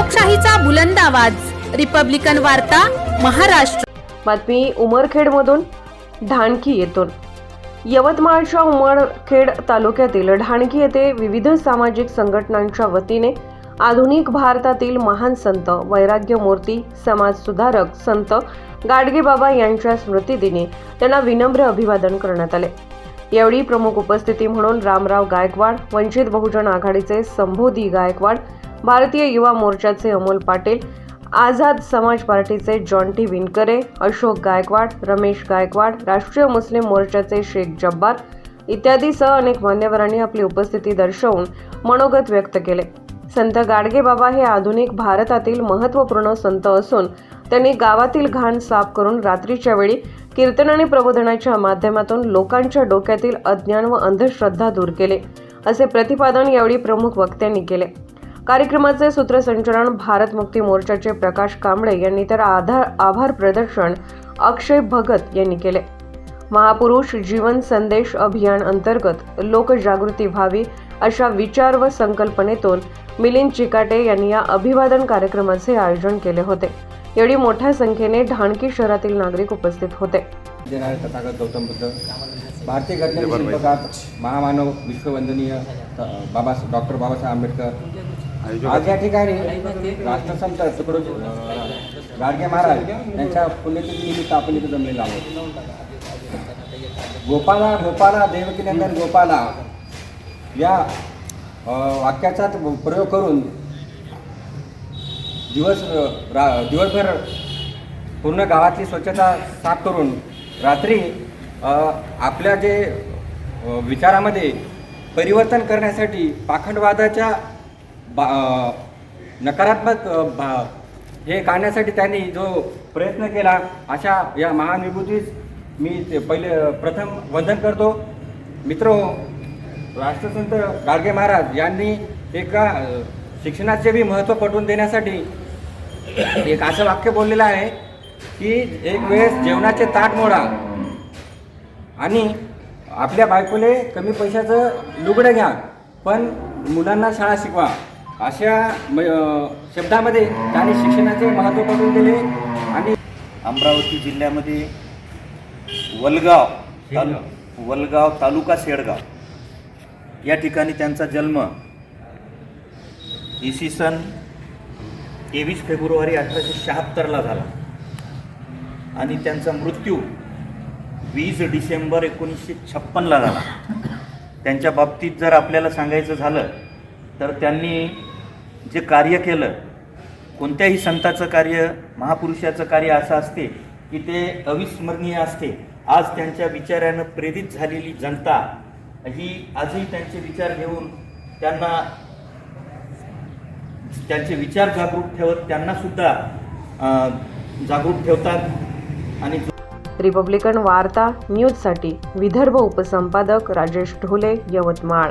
लोकशाहीचा बुलंद आवाज, रिपब्लिकन वार्ता, महाराष्ट्र। बातमी उमरखेडमधून ढाणकी येथून। यवतमाळच्या उमरखेड तालुक्यातील ढाणकी येथे विविध सामाजिक संघटनांच्या वतीने आधुनिक भारतातील महान संत, वैराग्यमूर्ती, समाजसुधारक संत गाडगेबाबा यांच्या स्मृतिदिनी त्यांना विनम्र अभिवादन करण्यात आले। यावेळी प्रमुख उपस्थिती म्हणून रामराव गायकवाड, वंचित बहुजन आघाडीचे संबोधी गायकवाड, भारतीय युवा मोर्चाचे अमोल पाटील, आझाद समाज पार्टीचे जॉन टी विनकरे, अशोक गायकवाड, रमेश गायकवाड, राष्ट्रीय मुस्लिम मोर्चाचे शेख जब्बार इत्यादीसह अनेक मान्यवरांनी आपली उपस्थिती दर्शवून मनोगत व्यक्त केले। संत गाडगेबाबा हे आधुनिक भारतातील महत्त्वपूर्ण संत असून त्यांनी गावातील घाण साफ करून रात्रीच्या वेळी कीर्तन आणि प्रबोधनाच्या माध्यमातून लोकांच्या डोक्यातील अज्ञान व अंधश्रद्धा दूर केले, असे प्रतिपादन यावेळी प्रमुख वक्त्यांनी केले। कार्यक्रमाचे सूत्रसंचालन भारत मुक्ती मोर्चाचे प्रकाश कांबळे यांनी तर आभार प्रदर्शन अक्षय भगत यांनी केले। महापुरुष जीवन संदेश अभियान अंतर्गत लोकजागृती व्हावी अशा विचार व संकल्पनेतून मिलिंद चिकाटे यांनी या अभिवादन कार्यक्रमाचे आयोजन केले होते। यावेळी मोठ्या संख्येने ढाणकी शहरातील नागरिक उपस्थित होते। तथागत गौतम बुद्ध, भारतीय घटनेचे शिल्पकार, महामानव, विश्ववंदनीय डॉक्टर बाबासाहेब आंबेडकर आज या ठिकाणी राष्ट्रसंत तुकडोजी गाडगे महाराज यांच्या पुण्यतिथीनिमित्त आपण इथे जमलेलो आहोत। गोपाला गोपाला देवकीनंदन गोपाला या वाक्याचा प्रयोग करून दिवसभर पूर्ण गावातली स्वच्छता साफ करून रात्री आपल्या जे विचारामध्ये परिवर्तन करण्यासाठी पाखंडवादाच्या नकारात्मक हे काढण्यासाठी त्यांनी जो प्रयत्न केला, अशा या महान विभूतीस मी प्रथम वंदन करतो। मित्रो, राष्ट्रसंत गाडगे महाराज यांनी एका शिक्षणाचे बी महत्त्व पटवून देण्यासाठी एक असं वाक्य बोललेलं आहे की एक वेळेस जेवणाचे ताट मोडा आणि आपल्या बायकोले कमी पैशाचं लुगडं घ्या, पण मुलांना शाळा शिकवा, अशा शब्दामध्ये त्यांनी शिक्षणाचे महत्त्व पटवून दिले। आणि अमरावती जिल्ह्यामध्ये वलगाव तालुका सेडगाव या ठिकाणी त्यांचा जन्म इसवी सन 23 फेब्रुवारी 1876 झाला आणि त्यांचा मृत्यू 20 डिसेंबर 1956 झाला। त्यांच्या बाबतीत जर आपल्याला सांगायचं झालं तर त्यांनी जे कार्य केलं, कोणत्याही संताचं कार्य, महापुरुषाचं कार्य असं असते की ते अविस्मरणीय असते। आज त्यांच्या विचारानं प्रेरित झालेली जनता ही आजही त्यांचे विचार घेऊन त्यांचे विचार जागरूक ठेवत त्यांना सुद्धा जागरूक ठेवतात। आणि रिपब्लिकन वार्ता न्यूजसाठी विदर्भ उपसंपादक राजेश ढोले, यवतमाळ।